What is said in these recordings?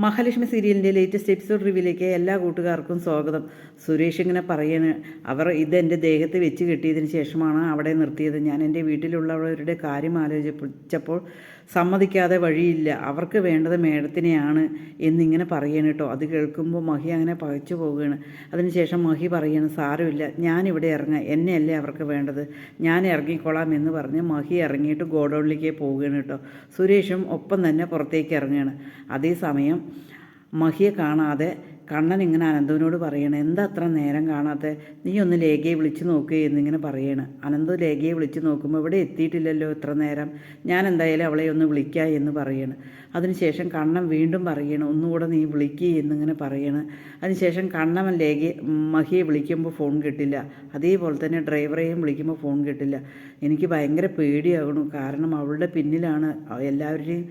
മഹാലക്ഷ്മി സീരിയലിൻ്റെ latest episode റിവ്യൂയിലേക്ക് എല്ലാ കൂട്ടുകാർക്കും സ്വാഗതം. സുരേഷ് ഇങ്ങനെ പറയാണ്, ഇതെൻ്റെ ദേഹത്ത് വെച്ച് കെട്ടിയതിന് ശേഷമാണ് അവിടെ നിർത്തിയത്. ഞാൻ എൻ്റെ വീട്ടിലുള്ളവരുടെ കാര്യം ആലോചിച്ചപ്പോൾ സമ്മതിക്കാതെ വഴിയില്ല, അവർക്ക് വേണ്ടത് മേഡത്തിനെയാണ് എന്നിങ്ങനെ പറയണം കേട്ടോ. അത് കേൾക്കുമ്പോൾ മഹി അങ്ങനെ പകച്ചു പോവുകയാണ്. അതിനുശേഷം മഹി പറയാണ്, സാരമില്ല, ഞാനിവിടെ ഇറങ്ങാം, എന്നെയല്ലേ അവർക്ക് വേണ്ടത്, ഞാൻ ഇറങ്ങിക്കോളാം എന്ന് പറഞ്ഞ് മഹി ഇറങ്ങിയിട്ട് ഗോഡൗണിലേക്ക് പോവുകയാണ് കേട്ടോ. സുരേഷും ഒപ്പം തന്നെ പുറത്തേക്ക് ഇറങ്ങുകയാണ്. അതേസമയം മഹിയെ കാണാതെ കണ്ണൻ ഇങ്ങനെ അനന്തുവിനോട് പറയണം, എന്താ അത്ര നേരം കാണാതെ, നീ ഒന്ന് ലേഖയെ വിളിച്ച് നോക്കുക എന്നിങ്ങനെ പറയണം. അനന്തു ലേഖയെ വിളിച്ച് നോക്കുമ്പോൾ ഇവിടെ എത്തിയിട്ടില്ലല്ലോ ഇത്ര നേരം, ഞാൻ എന്തായാലും അവളെ ഒന്ന് വിളിക്കുക എന്ന് പറയണം. അതിനുശേഷം കണ്ണൻ വീണ്ടും പറയണം, ഒന്നുകൂടെ നീ വിളിക്കുക എന്നിങ്ങനെ പറയണം. അതിനുശേഷം കണ്ണൻ മഹിയെ വിളിക്കുമ്പോൾ ഫോൺ കിട്ടില്ല, അതേപോലെ തന്നെ ഡ്രൈവറെയും വിളിക്കുമ്പോൾ ഫോൺ കിട്ടില്ല. എനിക്ക് ഭയങ്കര പേടിയാകണു, കാരണം അവളുടെ പിന്നിലാണ് എല്ലാവരുടെയും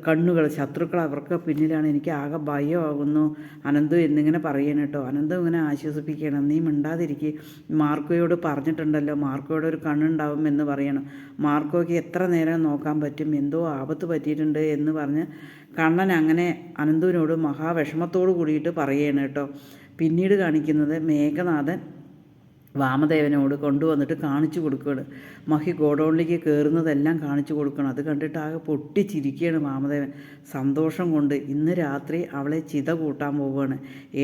കണ്ണുകൾ ശത്രുക്കൾ അവർക്ക് പിന്നിലാണ്, എനിക്ക് ആകെ ഭയമാകുന്നു അനന്തു എന്നിങ്ങനെ പറയണം കേട്ടോ. അനന്തു ഇങ്ങനെ ആശ്വസിപ്പിക്കണം, നീ മിണ്ടാതിരിക്കുക, മാർക്കോയോട് പറഞ്ഞിട്ടുണ്ടല്ലോ, മാർക്കോയോട് ഒരു കണ്ണുണ്ടാവും എന്ന് പറയണം. മാർക്കോയ്ക്ക് എത്ര നേരം നോക്കാൻ പറ്റും, എന്തോ ആപത്ത് പറ്റിയിട്ടുണ്ട് എന്ന് പറഞ്ഞ് കണ്ണൻ അങ്ങനെ അനന്തുവിനോട് മഹാവിഷമത്തോട് കൂടിയിട്ട് പറയണം കേട്ടോ. പിന്നീട് കാണിക്കുന്നത് മേഘനാഥൻ വാമദേവനോട് കൊണ്ടുവന്നിട്ട് കാണിച്ചു കൊടുക്കുകയാണ്. മഹി ഗോഡൗണിലേക്ക് കയറുന്നതെല്ലാം കാണിച്ചു കൊടുക്കണം. അത് കണ്ടിട്ട് ആകെ പൊട്ടിച്ചിരിക്കുകയാണ് വാമദേവൻ സന്തോഷം കൊണ്ട്. ഇന്ന് രാത്രി അവളെ ചിത കൂട്ടാൻ പോവുകയാണ്.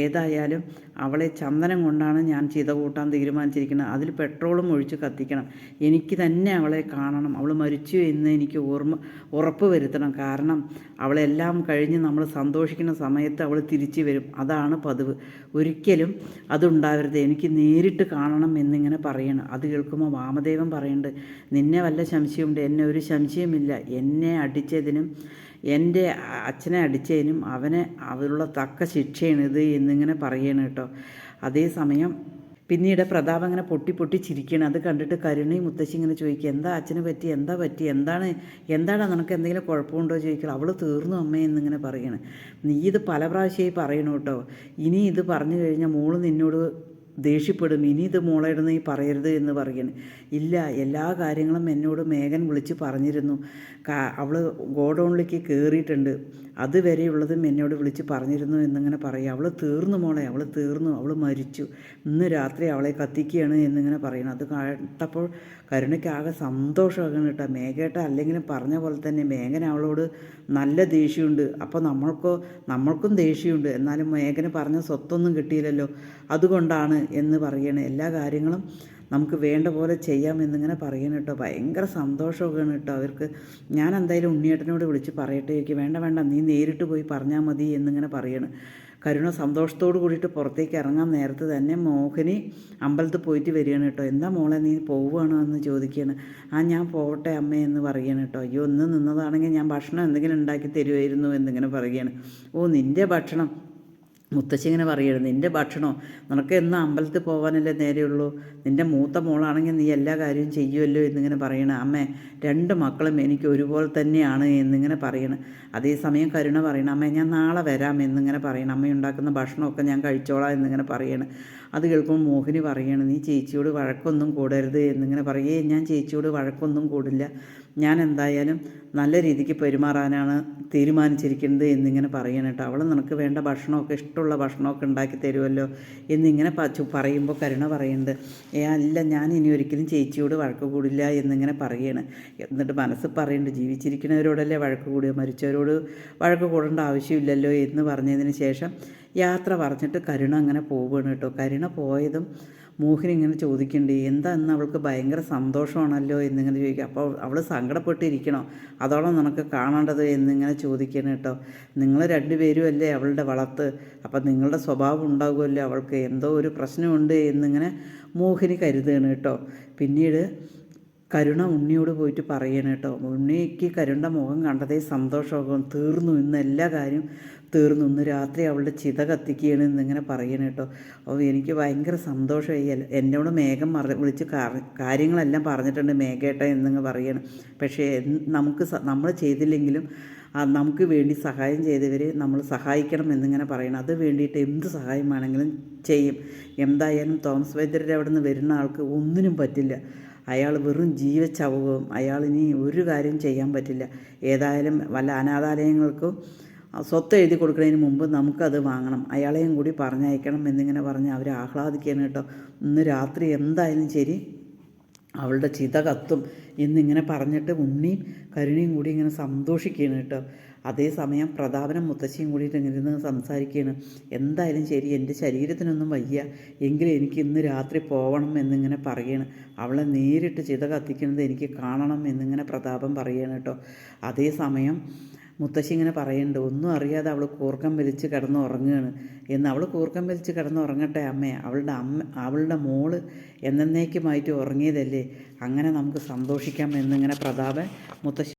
ഏതായാലും അവളെ ചന്ദനം കൊണ്ടാണ് ഞാൻ ചിത കൂട്ടാൻ തീരുമാനിച്ചിരിക്കുന്നത്. അതിൽ പെട്രോളും ഒഴിച്ച് കത്തിക്കണം. എനിക്ക് തന്നെ അവളെ കാണണം. അവൾ മരിച്ചു എന്ന് എനിക്ക് ഉറപ്പ് വരുത്തണം. കാരണം അവളെല്ലാം കഴിഞ്ഞ് നമ്മൾ സന്തോഷിക്കുന്ന സമയത്ത് അവൾ തിരിച്ചു വരും. അതാണ് പതിവ്. ഒരിക്കലും അതുണ്ടാവരുത്, എനിക്ക് നേരിട്ട് കാണണം എന്നിങ്ങനെ പറയണം. അത് കേൾക്കുമ്പോൾ വാമദേവൻ പറയുന്നുണ്ട്, നിന്നെ വല്ല സംശയമുണ്ട്? എന്നെ ഒരു സംശയമില്ല. എന്നെ അടിച്ചതിനും എൻ്റെ അച്ഛനെ അടിച്ചതിനും അവനുള്ള തക്ക ശിക്ഷയാണിത് എന്നിങ്ങനെ പറയണം കേട്ടോ. അതേസമയം പിന്നീട് പ്രതാപ് അങ്ങനെ പൊട്ടി ചിരിക്കണം. അത് കണ്ടിട്ട് കരുണയും മുത്തശ്ശി ഇങ്ങനെ ചോദിക്കുക, എന്താ അച്ഛന് പറ്റി, എന്താണ് നിനക്ക് എന്തെങ്കിലും കുഴപ്പമുണ്ടോ ചോദിക്കുക. അവൾ തീർന്നു അമ്മേ എന്നിങ്ങനെ പറയണം. നീ ഇത് പല പ്രാവശ്യമായി പറയണം കേട്ടോ. ഇനി ഇത് പറഞ്ഞു കഴിഞ്ഞാൽ മോള് നിന്നോട് ദേഷ്യപ്പെടും, ഇനി ഇത് മോളയുടെ നീ പറയരുത് എന്ന് പറയണം. ഇല്ല, എല്ലാ കാര്യങ്ങളും എന്നോട് മേഘൻ വിളിച്ച് പറഞ്ഞിരുന്നു. അവൾ ഗോഡൗണിലേക്ക് കയറിയിട്ടുണ്ട്, അതുവരെയുള്ളതും എന്നോട് വിളിച്ച് പറഞ്ഞിരുന്നു എന്നിങ്ങനെ പറയുക. അവൾ തീർന്നു മോളെ, അവൾ തീർന്നു, അവൾ മരിച്ചു, ഇന്ന് രാത്രി അവളെ കത്തിക്കുകയാണ് എന്നിങ്ങനെ പറയണം. അത് കേട്ടപ്പോൾ കരുണയ്ക്ക് ആകെ സന്തോഷമാകണം കേട്ടോ. മേഘേട്ട അല്ലെങ്കിലും പറഞ്ഞ പോലെ തന്നെ മേഘൻ അവളോട് നല്ല ദേഷ്യമുണ്ട്. അപ്പോൾ നമ്മൾക്കും ദേഷ്യമുണ്ട്. എന്നാലും മേഘന് പറഞ്ഞ സ്വത്തൊന്നും കിട്ടിയില്ലല്ലോ, അതുകൊണ്ടാണ് എന്ന് പറയണേ. എല്ലാ കാര്യങ്ങളും നമുക്ക് വേണ്ട പോലെ ചെയ്യാം എന്നിങ്ങനെ പറയണം കേട്ടോ. ഭയങ്കര സന്തോഷമൊക്കെയാണ് കേട്ടോ അവർക്ക്. ഞാൻ എന്തായാലും ഉണ്ണിയേട്ടനോട് വിളിച്ച് പറയട്ടെ. എനിക്ക് വേണ്ട, നീ നേരിട്ട് പോയി പറഞ്ഞാൽ മതി എന്നിങ്ങനെ പറയണം. കരുണ സന്തോഷത്തോട് കൂടിയിട്ട് പുറത്തേക്ക് ഇറങ്ങാൻ നേരത്ത് തന്നെ മോഹിനി അമ്പലത്തിൽ പോയിട്ട് വരികയാണ് കേട്ടോ. എന്താ മോളെ നീ പോവുകയാണോ എന്ന് ചോദിക്കുകയാണ്. ഞാൻ പോവട്ടെ അമ്മേ എന്ന് പറയണം കേട്ടോ. അയ്യോ, ഒന്ന് നിന്നതാണെങ്കിൽ ഞാൻ ഭക്ഷണം എന്തെങ്കിലും ഉണ്ടാക്കി തരുമായിരുന്നു എന്നിങ്ങനെ പറയുകയാണ്. നിൻ്റെ ഭക്ഷണം, മുത്തശ്ശി ഇങ്ങനെ പറയുന്നത്, നിൻ്റെ ഭക്ഷണമോ, നിനക്ക് എന്ന് അമ്പലത്തിൽ പോകാനല്ലേ നേരെയുള്ളൂ, നിൻ്റെ മൂത്ത മോളാണെങ്കിൽ നീ എല്ലാ കാര്യവും ചെയ്യുമല്ലോ എന്നിങ്ങനെ പറയണം. അമ്മേ, രണ്ട് മക്കളും എനിക്ക് ഒരുപോലെ തന്നെയാണ് എന്നിങ്ങനെ പറയണം. അതേസമയം കരുണ പറയണം, അമ്മേ ഞാൻ നാളെ വരാം എന്നിങ്ങനെ പറയണം, അമ്മ ഉണ്ടാക്കുന്ന ഭക്ഷണമൊക്കെ ഞാൻ കഴിച്ചോളാം എന്നിങ്ങനെ പറയണം. അത് കേൾക്കുമ്പോൾ മോഹിനി പറയണം, നീ ചേച്ചിയോട് വഴക്കൊന്നും കൂടരുത് എന്നിങ്ങനെ പറയേ. ഞാൻ ചേച്ചിയോട് വഴക്കൊന്നും കൂടില്ല, ഞാൻ എന്തായാലും നല്ല രീതിക്ക് പെരുമാറാനാണ് തീരുമാനിച്ചിരിക്കുന്നത് എന്നിങ്ങനെ പറയണം കേട്ടോ. അവൾ നിനക്ക് വേണ്ട ഭക്ഷണമൊക്കെ, ഇഷ്ടമുള്ള ഭക്ഷണമൊക്കെ ഉണ്ടാക്കി തരുമല്ലോ എന്നിങ്ങനെ പറയുമ്പോൾ കരുണ പറയുന്നുണ്ട്, അല്ല, ഞാൻ ഇനി ഒരിക്കലും ചേച്ചിയോട് വഴക്ക് കൂടില്ല എന്നിങ്ങനെ പറയണ്. എന്നിട്ട് മനസ്സ് പറയുന്നുണ്ട്, ജീവിച്ചിരിക്കുന്നവരോടല്ലേ വഴക്ക് കൂടുക, മരിച്ചവരോട് വഴക്ക് കൂടേണ്ട ആവശ്യമില്ലല്ലോ എന്ന് പറഞ്ഞതിന് ശേഷം യാത്ര പറഞ്ഞിട്ട് കരുണ അങ്ങനെ പോവുകയാണ് കേട്ടോ. കരുണ പോയതും മോഹിനി ഇങ്ങനെ ചോദിക്കുന്നുണ്ട്, എന്താ ഇന്ന് അവൾക്ക് ഭയങ്കര സന്തോഷമാണല്ലോ എന്നിങ്ങനെ ചോദിക്കുക. അപ്പോൾ അവൾ സങ്കടപ്പെട്ടിരിക്കണോ, അതോളം നിനക്ക് കാണേണ്ടത് എന്നിങ്ങനെ ചോദിക്കണം കേട്ടോ. നിങ്ങൾ രണ്ടുപേരും അല്ലേ അവളുടെ വളർത്ത്, അപ്പം നിങ്ങളുടെ സ്വഭാവം ഉണ്ടാകുമല്ലോ, അവൾക്ക് എന്തോ ഒരു പ്രശ്നമുണ്ട് എന്നിങ്ങനെ മോഹിനി കരുതുകയാണ് കേട്ടോ. പിന്നീട് കരുണ ഉണ്ണിയോട് പോയിട്ട് പറയണം കേട്ടോ. ഉണ്ണിക്ക് കരുണ മുഖം കണ്ടതേ സന്തോഷമാകും. തീർന്നു, ഇന്ന് എല്ലാ കാര്യവും തീർന്നു, ഇന്ന് രാത്രി അവളുടെ ചിത കത്തിക്കുകയാണ് എന്നിങ്ങനെ പറയണം കേട്ടോ. എനിക്ക് ഭയങ്കര സന്തോഷമായി. എന്നോട് മേഘം വിളിച്ച് കാര്യങ്ങളെല്ലാം പറഞ്ഞിട്ടുണ്ട് മേഘേട്ട എന്നിങ്ങ് പറയണം. പക്ഷേ നമ്മൾ ചെയ്തില്ലെങ്കിലും നമുക്ക് വേണ്ടി സഹായം ചെയ്തവരെ നമ്മൾ സഹായിക്കണം എന്നിങ്ങനെ പറയണം. അത് വേണ്ടിയിട്ട് എന്ത് സഹായം വേണമെങ്കിലും ചെയ്യും. എന്തായാലും തോമസ് വൈദ്യരുടെ അവിടെ നിന്ന് വരുന്ന ആൾക്ക് ഒന്നിനും പറ്റില്ല. അയാൾ വെറും ജീവച്ചവവും, അയാളിനി ഒരു കാര്യം ചെയ്യാൻ പറ്റില്ല. ഏതായാലും വല്ല അനാഥാലയങ്ങൾക്കും സ്വത്ത് എഴുതി കൊടുക്കുന്നതിന് മുമ്പ് നമുക്കത് വാങ്ങണം, അയാളെയും കൂടി പറഞ്ഞയക്കണം എന്നിങ്ങനെ പറഞ്ഞ് അവർ ആഹ്ലാദിക്കുകയാണ് കേട്ടോ. ഇന്ന് രാത്രി എന്തായാലും ശരി അവളുടെ ചിത കത്തും എന്നിങ്ങനെ പറഞ്ഞിട്ട് ഉണ്ണിയും കരുണയും കൂടി ഇങ്ങനെ സന്തോഷിക്കുകയാണ് കേട്ടോ. അതേസമയം പ്രതാപനും മുത്തശ്ശിയും കൂടിയിട്ട് ഇങ്ങനെ ഇരുന്ന് സംസാരിക്കുകയാണ്. എന്തായാലും ശരി, എൻ്റെ ശരീരത്തിനൊന്നും വയ്യ, എങ്കിലും എനിക്ക് ഇന്ന് രാത്രി പോകണം എന്നിങ്ങനെ പറയാണ്. അവളെ നേരിട്ട് ചിത കത്തിക്കുന്നത് എനിക്ക് കാണണം എന്നിങ്ങനെ പ്രതാപൻ പറയാണ് കേട്ടോ. അതേസമയം മുത്തശ്ശി ഇങ്ങനെ പറയുന്നുണ്ട്, ഒന്നും അറിയാതെ അവൾ കൂർക്കം വലിച്ച് കിടന്ന് ഉറങ്ങുകയാണ് എന്ന്. അവൾ കൂർക്കം വലിച്ച് കിടന്ന് ഉറങ്ങട്ടെ അമ്മേ, അവളുടെ മോള് എന്നേക്കുമായിട്ട് ഉറങ്ങിയതല്ലേ, അങ്ങനെ നമുക്ക് സന്തോഷിക്കാം എന്നിങ്ങനെ പ്രതാപൻ മുത്തശ്ശി